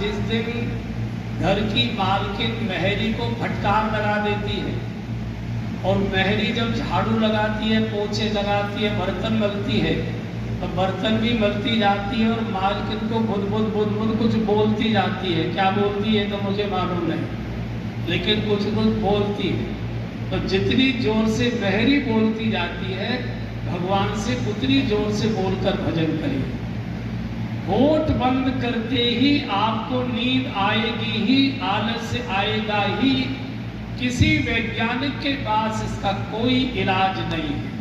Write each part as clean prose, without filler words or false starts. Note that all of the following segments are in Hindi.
जिस दिन घर की मालकिन मेहरी को फटकार लगा देती है और मेहरी जब झाड़ू लगाती है, पोछे लगाती है, बर्तन मलती है, तो बर्तन भी मलती जाती है और मालकिन को बुद बुद बुद बुद कुछ बोलती जाती है। क्या बोलती है तो मुझे मालूम नहीं, लेकिन कुछ कुछ बोलती है। तो जितनी जोर से मेहरी बोलती जाती है भगवान से, उतनी जोर से बोलकर भजन करिए। होठ बंद करते ही आपको नींद आएगी ही, आलस्य आएगा ही। किसी वैज्ञानिक के पास इसका कोई इलाज नहीं है।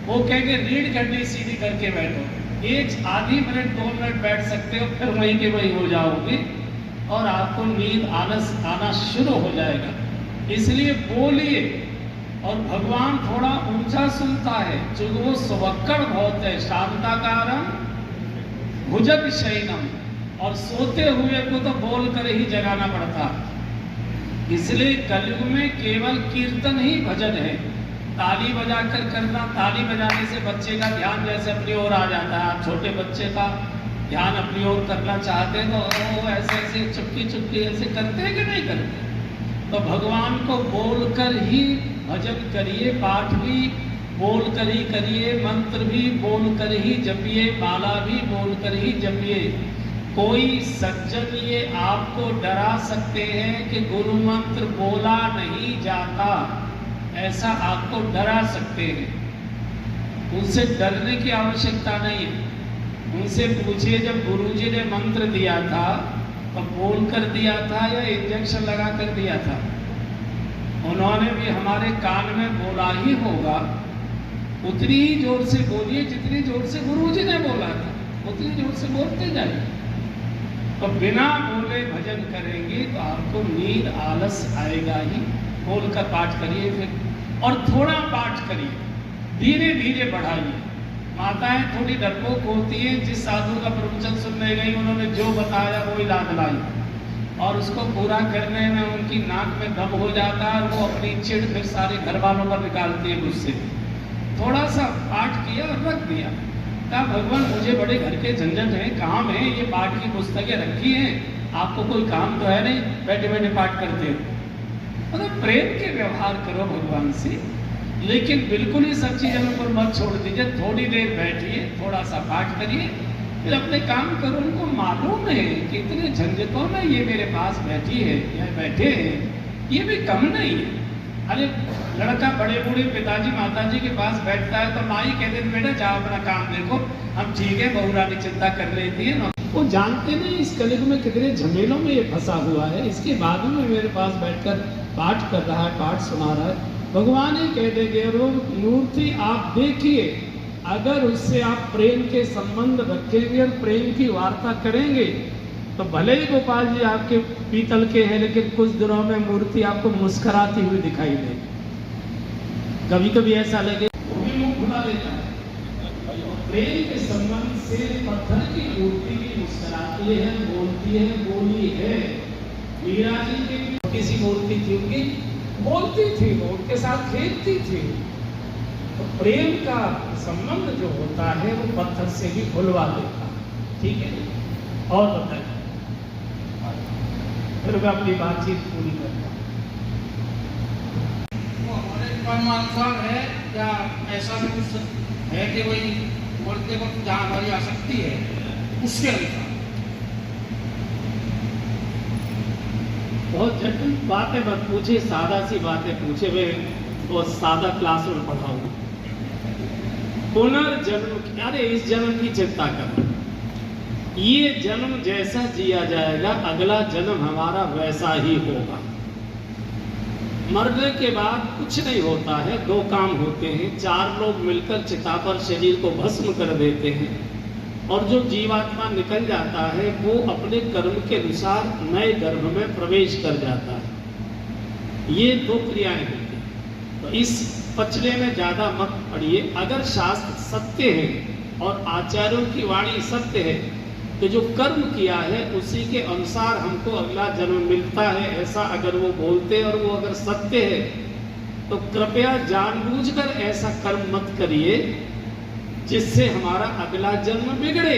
वो कहेंगे रीढ़ करनी सीधी करके बैठो, एक आधी मिनट 2 मिनट बैठ सकते हो, फिर वहीं के वहीं हो जाओगे और आपको नींद आलस आना शुरू हो जाएगा। इसलिए बोलिए। और भगवान थोड़ा ऊंचा सुनता है, चूंकि वो सुवक्कड़ बहुत है। शांताकारम भुजग शयनम, और सोते हुए को तो बोल कर ही जगाना पड़ता है। इसलिए कलयुग में केवल कीर्तन ही भजन है। ताली बजाकर करना, ताली बजाने से बच्चे का ध्यान जैसे अपनी ओर आ जाता है। आप छोटे बच्चे का ध्यान अपनी ओर करना चाहते हैं तो वो ऐसे ऐसे चुपकी चुपकी ऐसे करते हैं कि नहीं करते। तो भगवान को बोलकर ही भजन करिए, पाठ भी बोल कर ही करिए, मंत्र भी बोल कर ही जपिए, माला भी बोल कर ही जपिए। कोई सज्जन ये आपको डरा सकते हैं कि गुरु मंत्र बोला नहीं जाता, ऐसा आपको डरा सकते हैं। उनसे डरने की आवश्यकता नहीं है। उनसे पूछिए जब गुरुजी ने मंत्र दिया था तो बोल कर दिया था या इंजेक्शन लगा कर दिया था? उन्होंने भी हमारे कान में बोला ही होगा। उतनी ही जोर से बोलिए जितनी जोर से गुरुजी ने बोला था, उतनी जोर से बोलते जाइए। तो बिना बोले भजन करेंगे तो आपको नींद आलस आएगा ही। बोलकर पाठ करिए फिर, और थोड़ा पाठ करिए, धीरे धीरे बढ़ाइए। माताएं थोड़ी डरपोक होती हैं, जिस साधु का प्रवचन सुनने गई उन्होंने जो बताया वो याद लाई और उसको पूरा करने में उनकी नाक में दम हो जाता है और वो अपनी चिढ़ फिर सारे घर वालों पर निकालती है गुस्से। थोड़ा सा पाठ किया और रख दिया, कहा भगवान मुझे बड़े घर के झंझट हैं, काम है, ये पाठ की पुस्तकें रखी हैं, आपको कोई काम तो है नहीं, बैठे बैठे पाठ करते हो। मतलब प्रेम के व्यवहार करो भगवान से, लेकिन बिल्कुल ही सब चीज़ों पर मत छोड़ दीजिए। थोड़ी देर बैठिए, थोड़ा सा पाठ करिए, फिर अपने काम करो। उनको मालूम है कि इतने झंझटों में ये मेरे पास बैठी है या बैठे हैं, ये भी कम नहीं है। अरे लड़का बड़े बूढ़े पिताजी माताजी के पास बैठता है तो माई कहते हैं बेटा जाओ अपना काम देखो, हम ठीक है, बहू रानी चिंता कर लेती है ना। वो जानते नहीं इस कलयुग में कितने झमेलों में ये फंसा हुआ है, इसके बाद में मेरे पास बैठकर पाठ कर रहा है, पाठ सुना रहा है। भगवान ही कह देंगे मूर्ति आप देखिए, अगर उससे आप प्रेम के संबंध रखेंगे और प्रेम की वार्ता करेंगे तो भले ही गोपाल जी आपके पीतल के हैं, लेकिन कुछ दिनों में मूर्ति आपको मुस्कुराती हुई दिखाई देगी। कभी कभी ऐसा लगे वो भी मुंह खुला देता है। प्रेम के संबंध से पत्थर की मूर्ति भी मुस्कुराती है, बोलती है, बोली है। मीरा जी की छोटी सी मूर्ति थी, उनकी बोलती थी, वो उनके साथ खेलती थी। तो प्रेम का संबंध जो होता है वो पत्थर से भी भुलवा देता है। ठीक है, और बताइए, फिर मैं अपनी बातचीत पूरी करता हूँ। वो हमारे कर्मानुसार है या ऐसा भी कुछ है कि वही बोलते वक्त जहाँ हमारी आसक्ति है उसके अनुसार? बहुत जटिल बातें मत पूछिए, सादा सी बातें पूछे। वे वो सादा क्लास में पढ़ाऊंगा। पुनर्जन्म, अरे इस जन्म की चिंता कर, ये जन्म जैसा जिया जाएगा अगला जन्म हमारा वैसा ही होगा। मरने के बाद कुछ नहीं होता है, 2 काम होते हैं। 4 लोग मिलकर चिता पर शरीर को भस्म कर देते हैं और जो जीवात्मा निकल जाता है वो अपने कर्म के अनुसार नए गर्भ में प्रवेश कर जाता है। ये 2 क्रियाएं होती हैं। तो इस पचड़े में ज़्यादा मत पड़िए। अगर शास्त्र सत्य है और आचार्यों की वाणी सत्य है तो जो कर्म किया है उसी के अनुसार हमको अगला जन्म मिलता है, ऐसा अगर वो बोलते हैं और वो अगर सत्य है तो कृपया जानबूझकर ऐसा कर्म मत करिए जिससे हमारा अगला जन्म बिगड़े।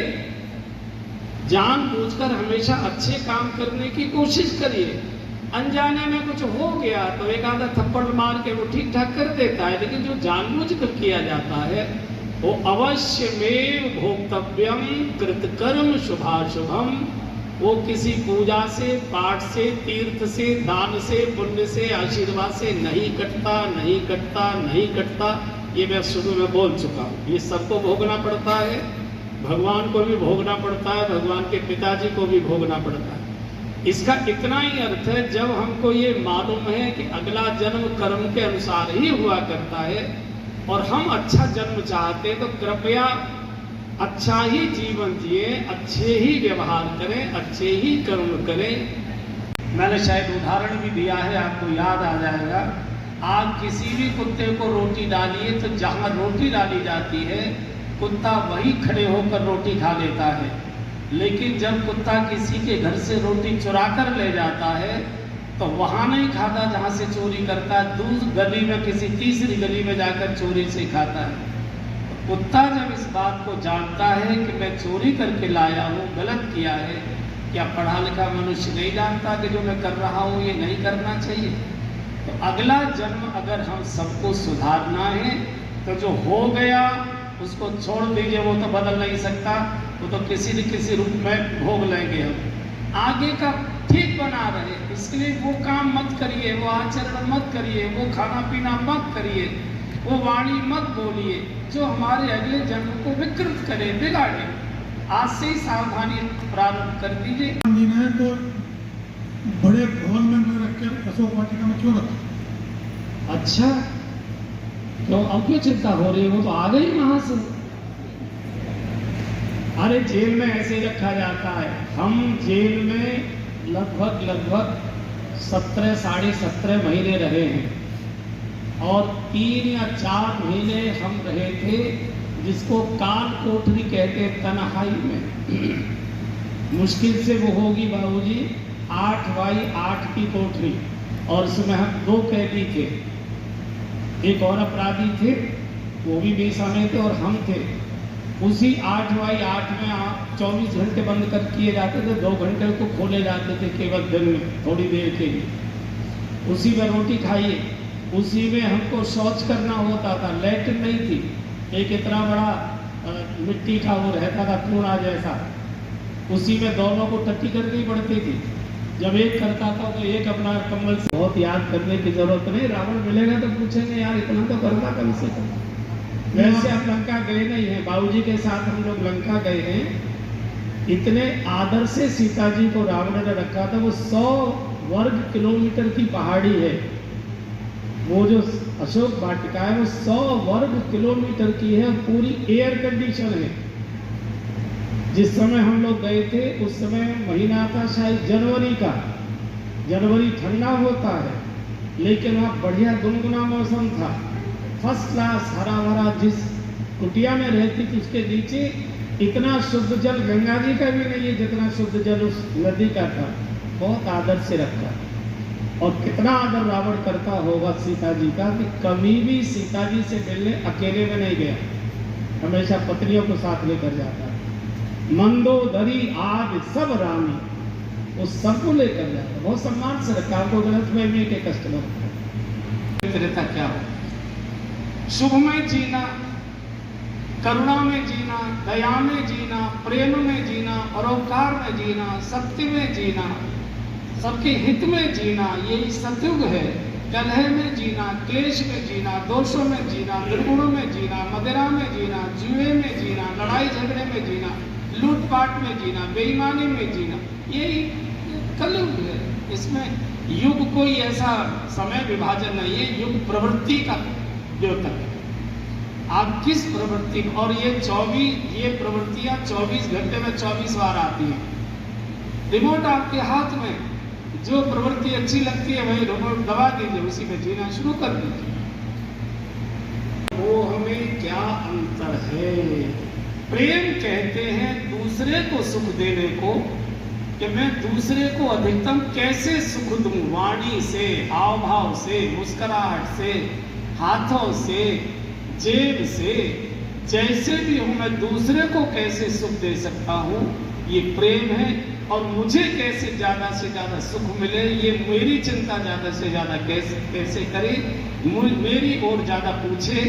जानबूझकर हमेशा अच्छे काम करने की कोशिश करिए। अनजाने में कुछ हो गया तो एक आधा थप्पड़ मार के वो ठीक ठाक कर देता है, लेकिन जो जानबूझकर किया जाता है वो अवश्यमेव भोक्तव्यम कृतकर्म शुभाशुभम। वो किसी पूजा से, पाठ से, तीर्थ से, दान से, पुण्य से, आशीर्वाद से नहीं कटता, नहीं कटता, नहीं कटता। ये मैं शुरू में बोल चुका हूँ। ये सबको भोगना पड़ता है, भगवान को भी भोगना पड़ता है, भगवान के पिताजी को भी भोगना पड़ता है। इसका इतना ही अर्थ है, जब हमको ये मालूम है कि अगला जन्म कर्म के अनुसार ही हुआ करता है और हम अच्छा जन्म चाहते तो कृपया अच्छा ही जीवन जिए, अच्छे ही व्यवहार करें, अच्छे ही कर्म करें। मैंने शायद उदाहरण भी दिया है, आपको याद आ जाएगा। आप किसी भी कुत्ते को रोटी डालिए तो जहाँ रोटी डाली जाती है कुत्ता वही खड़े होकर रोटी खा लेता है, लेकिन जब कुत्ता किसी के घर से रोटी चुरा कर ले जाता है तो वहाँ नहीं खाता जहाँ से चोरी करता है, दूसरी गली में, किसी तीसरी गली में जाकर चोरी से खाता है। कुत्ता जब इस बात को जानता है कि मैं चोरी करके लाया हूँ, गलत किया है, क्या पढ़ा लिखा मनुष्य नहीं जानता कि जो मैं कर रहा हूँ ये नहीं करना चाहिए? तो अगला जन्म अगर हम सबको सुधारना है तो जो हो गया उसको छोड़ दीजिए, वो तो बदल नहीं सकता, वो तो किसी न किसी रूप में भोग लेंगे हम। आगे का ठीक बना रहे, इसलिए वो काम मत करिए, वो आचरण मत करिए, वो खाना पीना मत करिए, वो वाणी मत बोलिए जो हमारे अगले जन्म को विकृत करे, बिगाड़े। आज से ही सावधानी प्रारंभ कर दीजिए। तो बड़े भवन में न रखकर अशोक वाटिका में क्यों रखा? अच्छा, तो अब क्यों चिंता हो रही है? वो तो आ गई वहां से। अरे जेल में ऐसे ही रखा जाता है। हम जेल में लगभग 17 साढ़े 17 महीने रहे हैं और 3 या 4 महीने हम रहे थे जिसको काल कोठरी कहते हैं, तन्हाई में। मुश्किल से वो होगी बाबूजी 8 बाई 8 की कोठरी, और उसमें हम 2 कैदी थे, एक और अपराधी थे, वो भी बेसामे थे और हम थे। उसी 8 बाई 8 में आप 24 घंटे बंद कर किए जाते थे, 2 घंटे को खोले जाते थे केवल दिन में, थोड़ी देर के लिए। उसी में रोटी खाइए, उसी में हमको शौच करना होता था, लैट्रिन नहीं थी, एक इतना बड़ा मिट्टी का वो रहता था कूड़ा जैसा, उसी में दोनों को टट्टी करनी पड़ती थी। जब एक करता था तो एक अपना कम्बल से, बहुत याद करने की जरूरत नहीं, रावण मिलेगा तो पूछेंगे यार इतना तो करना कम से कम। वैसे आप लंका गए नहीं हैं, बाबूजी के साथ हम लोग लंका गए हैं। इतने आदर से सीता जी को रावण ने रखा था। वो 100 वर्ग किलोमीटर की पहाड़ी है, वो जो अशोक वाटिका है वो 100 वर्ग किलोमीटर की है, पूरी एयर कंडीशन है। जिस समय हम लोग गए थे उस समय महीना था शायद जनवरी का, जनवरी ठंडा होता है लेकिन वहाँ बढ़िया गुनगुना मौसम था, फर्स्ट क्लास हरा भरा। जिस कुटिया में रहती थी उसके नीचे इतना शुद्ध जल गंगा जी का भी नहीं है जितना शुद्ध जल उस नदी का था। बहुत आदर से रखा, और कितना आदर रावण करता होगा सीता जी का कि कभी भी सीता जी से मिलने अकेले में नहीं गया, हमेशा पत्नियों को साथ लेकर जाता। मंदोदरी आदि सब रानी, उस सबको लेकर जाता, बहुत सम्मान से रखा। आपको गलत में के कष्ट रहता क्या हो? शुभ में जीना, करुणा में जीना, दया में जीना, प्रेम में जीना, परोपकार में जीना, सत्य में जीना, सबके हित में जीना, यही सतयुग है। कलह में जीना, क्लेश में जीना, दोषों में जीना, दुर्गुणों में जीना, मदिरा में जीना, जुए में जीना, लड़ाई झगड़े में जीना, लूटपाट में जीना, बेईमानी में जीना, यही कलयुग है। इसमें युग कोई ऐसा समय विभाजन नहीं है, युग प्रवृत्ति का द्योतक है। आप किस प्रवृत्ति, और ये प्रवृत्तियां 24 घंटे में 24 बार आती हैं। रिमोट आपके हाथ में, जो प्रवृत्ति अच्छी लगती है वही रिमोट दबा दीजिए, उसी में जीना शुरू कर दीजिए। वो हमें क्या अंतर है? प्रेम कहते हैं दूसरे को सुख देने को, कि मैं दूसरे को अधिकतम कैसे सुख दूं, वाणी से, हाव भाव से, मुस्कुराहट से, हाथों से, जेब से, जैसे भी हूं मैं दूसरे को कैसे सुख दे सकता हूं, ये प्रेम है, और मुझे कैसे ज़्यादा से ज़्यादा सुख मिले, ये मेरी चिंता ज़्यादा से ज़्यादा कैसे करे, मेरी और ज़्यादा पूछे,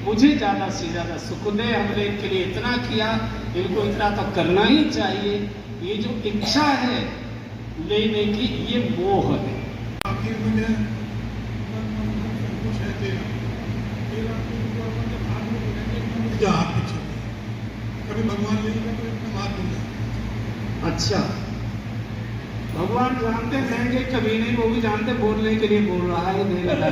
मुझे ज़्यादा से ज़्यादा सुख दे। हमने इनके लिए इतना किया, इनको इतना तो करना ही चाहिए। ये जो इच्छा है लेने की, ये मोह है। आखिर में कुछ है तेरा हाथ पीछे, कभी भगवान लेगा तो इतना मार दूंगा। अच्छा, भगवान जानते रहेंगे, कभी नहीं, वो भी जानते बोलने के लिए बोल रहा है, नहीं लगा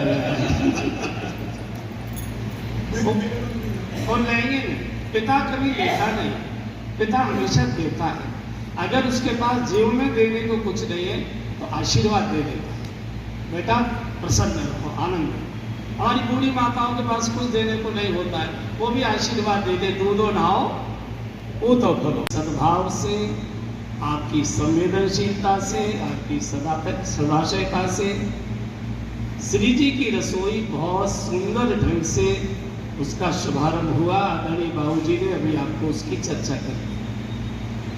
और लेंगे नहीं। पिता कभी लेता नहीं, पिता हमेशा देता है। अगर उसके पास जीवन में देने को कुछ नहीं है तो आशीर्वाद दे देता है, बेटा प्रसन्न रहो, आनंद रहो। हमारी बूढ़ी माताओं के पास कुछ देने को नहीं होता है, वो भी आशीर्वाद दे दे, दूधो नहाओ वो तो करो। सद्भाव से, आपकी संवेदनशीलता से, आपकी सदाशयता से श्री जी की रसोई बहुत सुंदर ढंग से उसका शुभारंभ हुआ। आदरणीय बाबूजी ने अभी आपको उसकी चर्चा कर दी।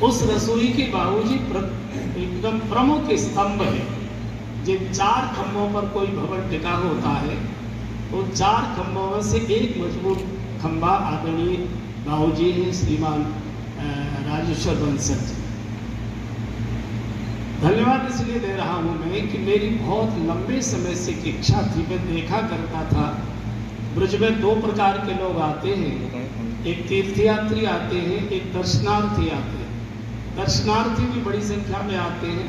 उस रसोई के बाबूजी एकदम प्रमुख स्तंभ है। जिन 4 खंभों पर कोई भवन टिका होता है, उन 4 खंभों में से एक मजबूत खंभा आदरणीय बाबूजी हैं, श्रीमान राजेश्वर बंसल जी। धन्यवाद इसलिए दे रहा हूँ मैं कि मेरी बहुत लंबे समय से एक इच्छा थी। मैं देखा करता था ब्रज में 2 प्रकार के लोग आते हैं, एक तीर्थयात्री आते हैं, एक दर्शनार्थी आते हैं। दर्शनार्थी भी बड़ी संख्या में आते हैं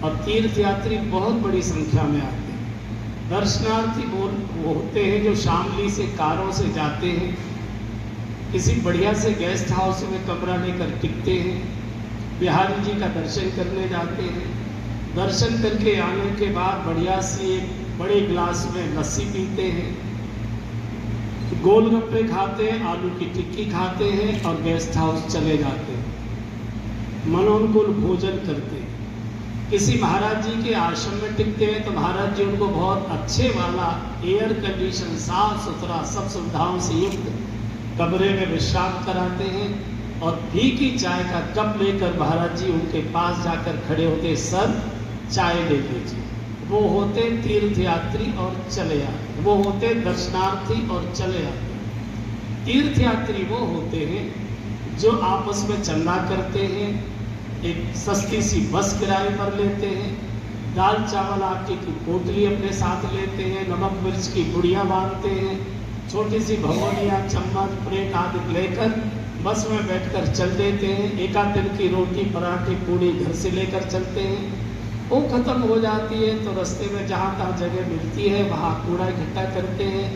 और तीर्थयात्री बहुत बड़ी संख्या में आते हैं। दर्शनार्थी वो होते हैं जो शामली से कारों से जाते हैं, किसी बढ़िया से गेस्ट हाउस में कमरा लेकर टिकते हैं, बिहारी जी का दर्शन करने जाते हैं। दर्शन करके आने के बाद बढ़िया से एक बड़े गिलास में लस्सी पीते हैं, गोलगप्पे खाते हैं, आलू की टिक्की खाते हैं और गेस्ट हाउस चले जाते हैं, मनोनुकूल भोजन करते हैं। किसी महाराज जी के आश्रम में टिकते हैं तो महाराज जी उनको बहुत अच्छे वाला एयर कंडीशन, साफ सुथरा, सब सुविधाओं से युक्त कमरे में विश्राम कराते हैं और फीकी चाय का कप लेकर महाराज जी उनके पास जाकर खड़े होते, सर चाय ले लीजिए। वो होते तीर्थयात्री और चले आते, वो होते दर्शनार्थी और चले आते। तीर्थयात्री वो होते हैं जो आपस में चंदा करते हैं, एक सस्ती सी बस किराए पर लेते हैं, दाल चावल आटे की पोटली अपने साथ लेते हैं, नमक मिर्च की गुड़िया बांधते हैं, छोटी सी भगोनिया, चम्मच, प्लेट आदि लेकर बस में बैठकर चल देते हैं। एक आध दिन की रोटी पराठे पूड़ी घर से लेकर चलते हैं। वो खत्म हो जाती है तो रास्ते में जहाँ तहाँ जगह मिलती है वहाँ कूड़ा इकट्ठा करते हैं,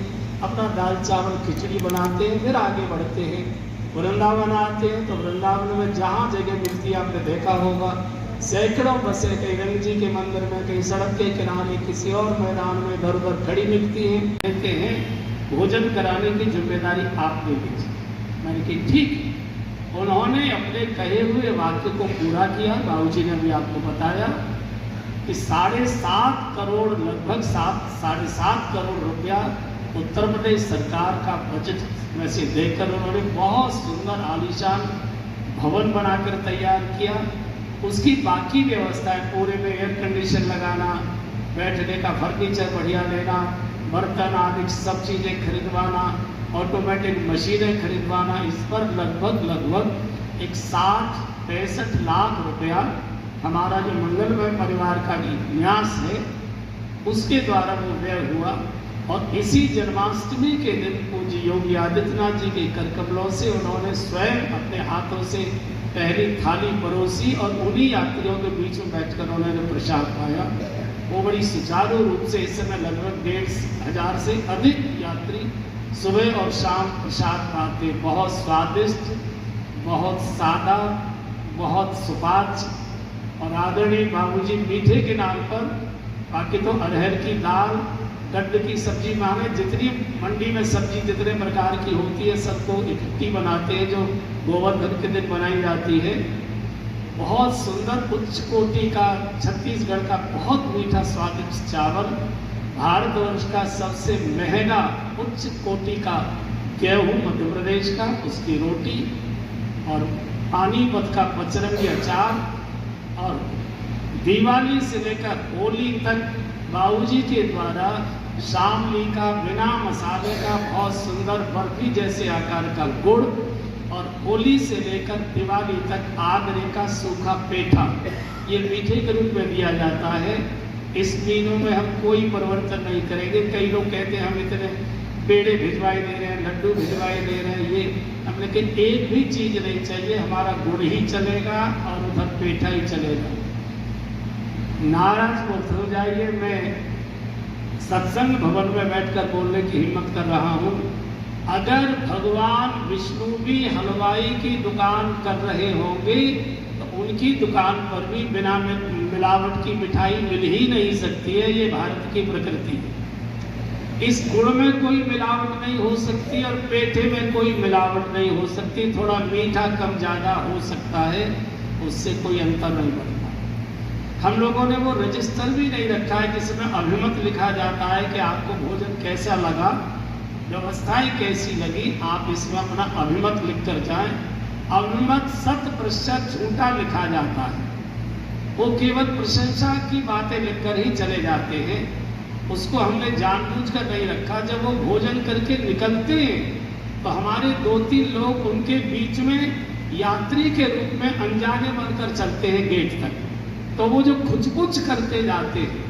अपना दाल चावल खिचड़ी बनाते हैं, फिर आगे बढ़ते हैं। वृंदावन आते हैं तो वृंदावन में जहाँ जगह मिलती है, आपने देखा होगा सैकड़ों बसें कहीं रंग जी के मंदिर में, कहीं सड़क के किनारे, किसी और मैदान में इधर उधर खड़ी मिलती हैं। कहते हैं भोजन कराने की जिम्मेदारी आप ले लीजिए। मैंने कहा ठीक। उन्होंने अपने कहे हुए वाक्य को पूरा किया। बाबूजी ने भी आपको बताया कि 7.5 करोड़, लगभग 7.5 करोड़ रुपया उत्तर प्रदेश सरकार का बजट में से देकर उन्होंने बहुत सुंदर आलीशान भवन बनाकर तैयार किया। उसकी बाकी व्यवस्थाएं, पूरे में एयर कंडीशन लगाना, बैठने का फर्नीचर बढ़िया लेना, बर्तन आदि सब चीज़ें खरीदवाना, ऑटोमेटिक मशीनें खरीदवाना, इस पर लगभग एक 60-65 लाख रुपया हमारा जो मंगलमय परिवार का न्यास है उसके द्वारा वो व्यय हुआ। और इसी जन्माष्टमी के दिन पूज्य योगी आदित्यनाथ जी के करकमलों से उन्होंने स्वयं अपने हाथों से पहली थाली परोसी और उन्हीं यात्रियों के बीच में बैठकर उन्होंने प्रसाद पाया। वो बड़ी सुचारू रूप से, इस समय लगभग 1,500 से अधिक यात्री सुबह और शाम प्रसाद पाते। बहुत स्वादिष्ट, बहुत सादा, बहुत सुपाच्य। और आदरणीय बाबूजी मीठे के नाम पर बाकी तो अरहर की दाल, गड्ढ की सब्जी, माने जितनी मंडी में सब्जी जितने प्रकार की होती है सबको इकट्ठी बनाते हैं, जो गोवर्धन के दिन बनाई जाती है। बहुत सुंदर उच्च कोटि का, छत्तीसगढ़ का बहुत मीठा स्वादिष्ट चावल, भारतवर्ष का सबसे महंगा उच्च कोटि का गेहूँ मध्य प्रदेश का, उसकी रोटी और पानीपत का पचरंगी अचार, और दिवाली से लेकर होली तक बाबूजी के द्वारा शामली का बिना मसाले का बहुत सुंदर बर्फी जैसे आकार का गुड़, और होली से लेकर दिवाली तक आगरे का सूखा पेठा, ये मीठे के रूप में दिया जाता है। इस महीनों में हम कोई परिवर्तन नहीं करेंगे। कई लोग कहते हैं हम इतने पेड़े भिजवाए दे रहे हैं, लड्डू भिजवाए दे रहे हैं, ये हमने कहा एक भी चीज़ नहीं चाहिए, हमारा गुड़ ही चलेगा और उधर पेठा ही चलेगा। नाराज मत हो जाइए, मैं सत्संग भवन में बैठकर बोलने की हिम्मत कर रहा हूँ। अगर भगवान विष्णु भी हलवाई की दुकान कर रहे होंगे तो उनकी दुकान पर भी बिना मिलावट की मिठाई मिल ही नहीं सकती है। ये भारत की प्रकृति है। इस गुड़ में कोई मिलावट नहीं हो सकती और पेठे में कोई मिलावट नहीं हो सकती। थोड़ा मीठा कम ज़्यादा हो सकता है, उससे कोई अंतर नहीं पड़ता। हम लोगों ने वो रजिस्टर भी नहीं रखा है जिसमें अभिमत लिखा जाता है कि आपको भोजन कैसा लगा, व्यवस्थाएं कैसी लगी, आप इसमें अपना अभिमत लिख कर जाएं। अभिमत 100% झूठा लिखा जाता है, वो केवल प्रशंसा की बातें लिखकर ही चले जाते हैं। उसको हमने जानबूझकर नहीं रखा। जब वो भोजन करके निकलते हैं तो हमारे 2-3 लोग उनके बीच में यात्री के रूप में अनजाने बनकर चलते हैं गेट तक, तो वो जो खुचपुच करते जाते हैं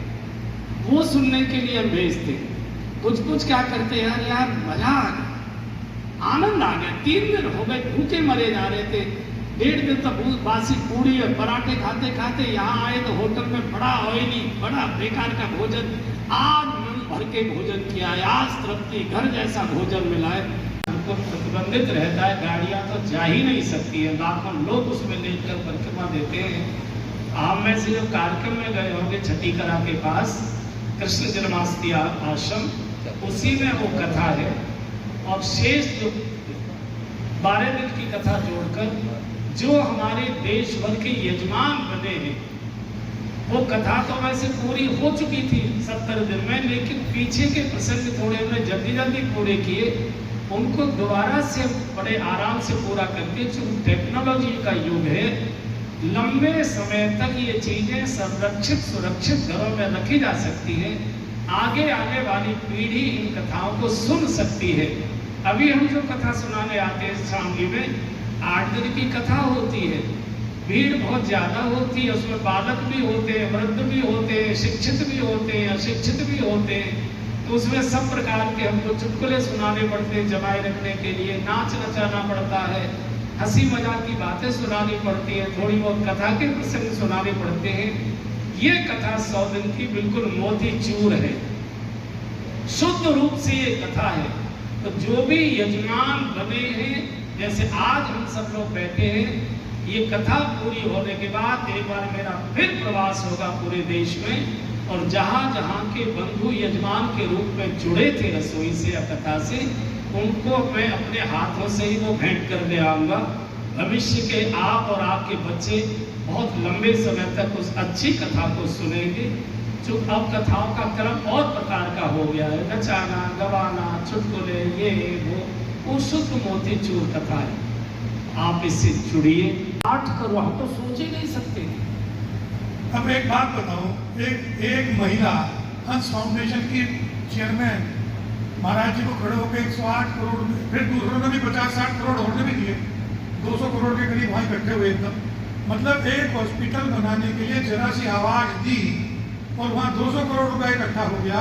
वो सुनने के लिए हम भेजते हैं। खुचपुच क्या करते हैं, यार मजा आ गया, आनंद आ गया, 3 दिन हो गए भूखे मरे जा रहे थे, 1.5 दिन तक बासी पूड़ी और पराठे खाते खाते यहाँ आए तो होटल में बड़ा ऑयली, बड़ा बेकार का भोजन, आज मन भर के भोजन किया है, आज तृप्ति घर जैसा भोजन मिला है। हमको प्रतिबंधित रहता है, गाड़ियाँ तो जा ही नहीं सकती है, लाखों लोग उसमें लेकर परिक्रमा देते हैं। आप में से जो कार्यक्रम में गए होंगे छठीकरा के पास कृष्ण जन्माष्टमी आश्रम, उसी में वो कथा है, और शेष जो 12 दिन की कथा जोड़कर जो हमारे देश भर के यजमान बने हैं, वो कथा तो वैसे पूरी हो चुकी थी 70 दिन में, लेकिन पीछे के प्रसंग थोड़े हमने जल्दी जल्दी पूरे किए, उनको दोबारा से बड़े आराम से पूरा करके। चूंकि टेक्नोलॉजी का युग है, लंबे समय तक ये चीजें संरक्षित सुरक्षित घरों में रखी जा सकती है, आगे आने वाली पीढ़ी इन कथाओं को सुन सकती है। अभी हम जो कथा सुनाने आते हैं शामली में 8 दिन की कथा होती है, भीड़ बहुत ज्यादा होती है, उसमें बालक भी होते हैं, वृद्ध भी होते हैं, शिक्षित भी होते हैं, अशिक्षित भी होते हैं, तो उसमें सब प्रकार के हमको चुटकुले सुनाने पड़ते हैं जमाए रखने के लिए, नाच नचाना पड़ता है, हंसी मजाक की बातें सुनानी पड़ती है, थोड़ी बहुत कथा के प्रसंग सुनाने पड़ते हैं। ये कथा 100 दिन की बिल्कुल मोती चूर है, शुद्ध रूप से ये कथा है। तो जो भी यजमान बने हैं, जैसे आज हम सब लोग बैठे हैं, ये कथा पूरी होने के बाद एक बार मेरा फिर प्रवास होगा पूरे देश में, और जहाँ जहाँ के बंधु यजमान के रूप में जुड़े थे रसोई से या कथा से, उनको मैं अपने हाथों से ही वो भेंट कर ले आऊँगा। भविष्य के आप और आपके बच्चे बहुत लंबे समय तक उस अच्छी कथा को सुनेंगे। जो अब कथाओं का क्रम और प्रकार का हो गया है, नचाना, गवाना, चुटकुले, ये वो शुद्ध मोती चूर कथा है। आप इससे जुड़िए, पाठ करो, हम तो सोच ही नहीं सकते। अब एक बात बताओ, एक महिला हंस फाउंडेशन की चेयरमैन महाराज जी को खड़े होकर 108 करोड़, फिर दूसरों ने भी 50-60 करोड़ और भी दिए, 200 करोड़ के करीब वहाँ इकट्ठे हुए एकदम। मतलब एक हॉस्पिटल बनाने के लिए जरा सी आवाज दी और वहाँ 200 करोड़ रुपया इकट्ठा हो गया।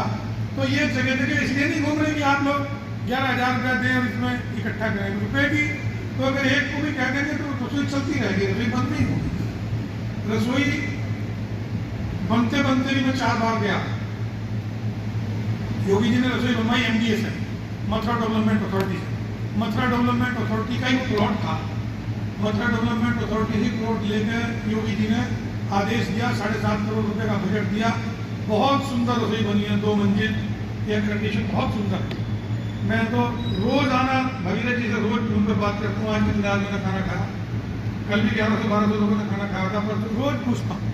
तो ये जगह जगह इसलिए नहीं घूम रहे कि आप लोग 11,000 रुपया दें और इसमें इकट्ठा करें रुपये भी। तो अगर एक को भी कह देंगे तो रसोई चलती रहेगी, रसोई बंद नहीं होगी। रसोई बनते बनते भी मैं 4 बार गया। योगी जी ने रसोई बनवाई MDA से, मथुरा डेवलपमेंट अथॉरिटी से। मथुरा डेवलपमेंट अथॉरिटी का ही प्लॉट था, मथुरा डेवलपमेंट अथॉरिटी ही प्लॉट लेकर योगी जी ने आदेश दिया, 7.5 करोड़ रुपए का बजट दिया। बहुत सुंदर रसोई बनी है, 2 मंजिल, एयर कंडीशन बहुत सुंदर है। मैं तो रोज आना भगीरथ जी से रोज फोन पर बात करता हूँ, आज कितने आदमी ने खाना खाया, कल भी 1100-1200 लोगों ने खाना खाया था, पर रोज पूछता हूँ।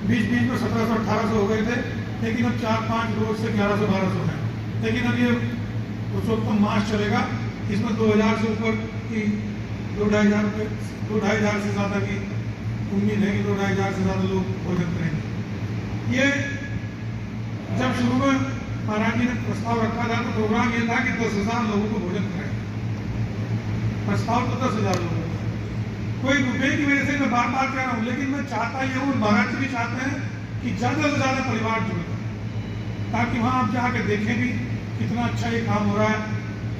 बीच बीच में 1700-1800 हो गए थे, लेकिन अब 4-5 रोज से 1100-1200 है। लेकिन अब ये पुरुषोत्तम मास चलेगा, इसमें 2000 से ऊपर की 2-2,500 रुपये 2-2,500 से ज़्यादा की उम्मीद है कि 2-2,500 से ज़्यादा लोग भोजन करेंगे। ये जब शुरू में महाराज जी ने प्रस्ताव रखा था तो प्रोग्राम ये था कि 10,000 लोगों को भोजन कराएंगे। प्रस्ताव तो 10,000 लोगों का, कोई रुपये की वजह से मैं बार बार कह रहा हूँ, लेकिन मैं चाहता ये हूँ, महाराज जी भी चाहते हैं कि ज़्यादा से ज़्यादा परिवार जुड़े, ताकि वहाँ आप जाके देखें भी कितना अच्छा ये काम हो रहा है।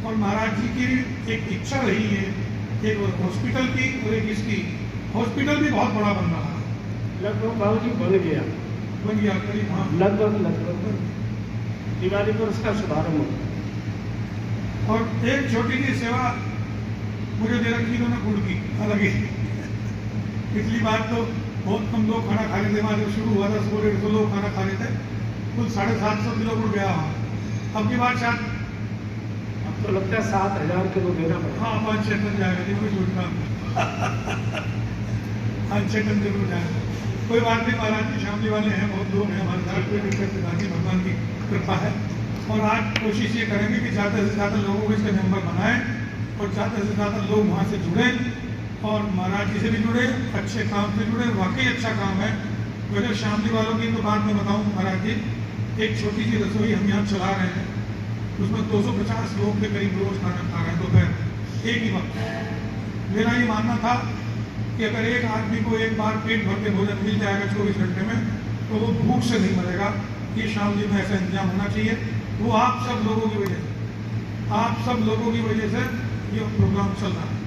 और महाराज जी की एक इच्छा रही है, एक हॉस्पिटल की और एक इसकी, हॉस्पिटल भी बहुत बड़ा बन रहा है, लगभग बाबू जी बन गया करीब, हाँ लगभग दिवाली पर उसका शुभारंभ हो। और एक छोटी सी सेवा मुझे दे रखी इन्होंने गुड़ की, हालांकि पिछली बार तो बहुत कम लोग खाना खा रहे थे, वहाँ जब शुरू हुआ था 100-150 लोग खाना खा रहे थे, कुल 750 किलो गुड़ गया वहाँ। अब की बार शायद अब तो लगता है 7,000 किलो देना पड़ेगा। हाँ 5-6 टन जाएगा, नहीं कोई झूठना 5-6 टन जरूर जाएगा। कोई बात नहीं, महाराज जी शामली वाले हैं, बहुत लोग हैं हमारे साथ, कोई दिक्कत नहीं, भगवान की कृपा है। और आज कोशिश ये करेंगे कि ज़्यादा से ज़्यादा लोगों को इसके मेंबर बनाएं और ज़्यादा से ज़्यादा लोग वहाँ से जुड़ें और महाराज जी से भी जुड़े, अच्छे काम से जुड़े। वाकई अच्छा काम है। वैसे शामली वालों की तो बात मैं बताऊँ महाराज जी, एक छोटी सी रसोई हम यहाँ चला रहे हैं, उसमें 250 लोग के करीब रोज खाना खा रहे हैं दोपहर एक ही वक्त। मेरा ये मानना था कि अगर एक आदमी को एक बार पेट भर के भोजन मिल जाएगा 24 घंटे में, तो वो भूख से नहीं मरेगा। ये शामली में ऐसा इंतजाम होना चाहिए। वो आप सब लोगों की वजह से, आप सब लोगों की वजह से ये प्रोग्राम चल रहा है।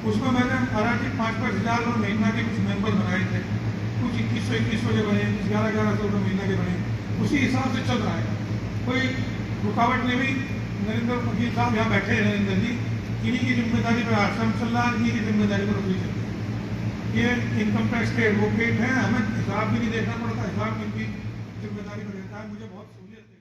उसमें मैंने महाराज जी 5-5 हज़ार रुपये महीना के कुछ मेंबर बनाए थे, कुछ 2100 के बने, कुछ 1100 रुपये महीना के बने, उसी हिसाब से चल रहा है। कोई रुकावट नहीं हुई। नरेंद्र वकील साहब यहाँ बैठे हैं, नरेंद्र जी, इन्हीं की जिम्मेदारी पर आश्रम चल रहा है, इन्हीं की जिम्मेदारी पर रसोई चल रही है। ये इनकम टैक्स के एडवोकेट हैं, हमें हिसाब भी नहीं देखना पड़ता, हिसाब इनकी जिम्मेदारी पर रहता है। मुझे बहुत सहूलियत है।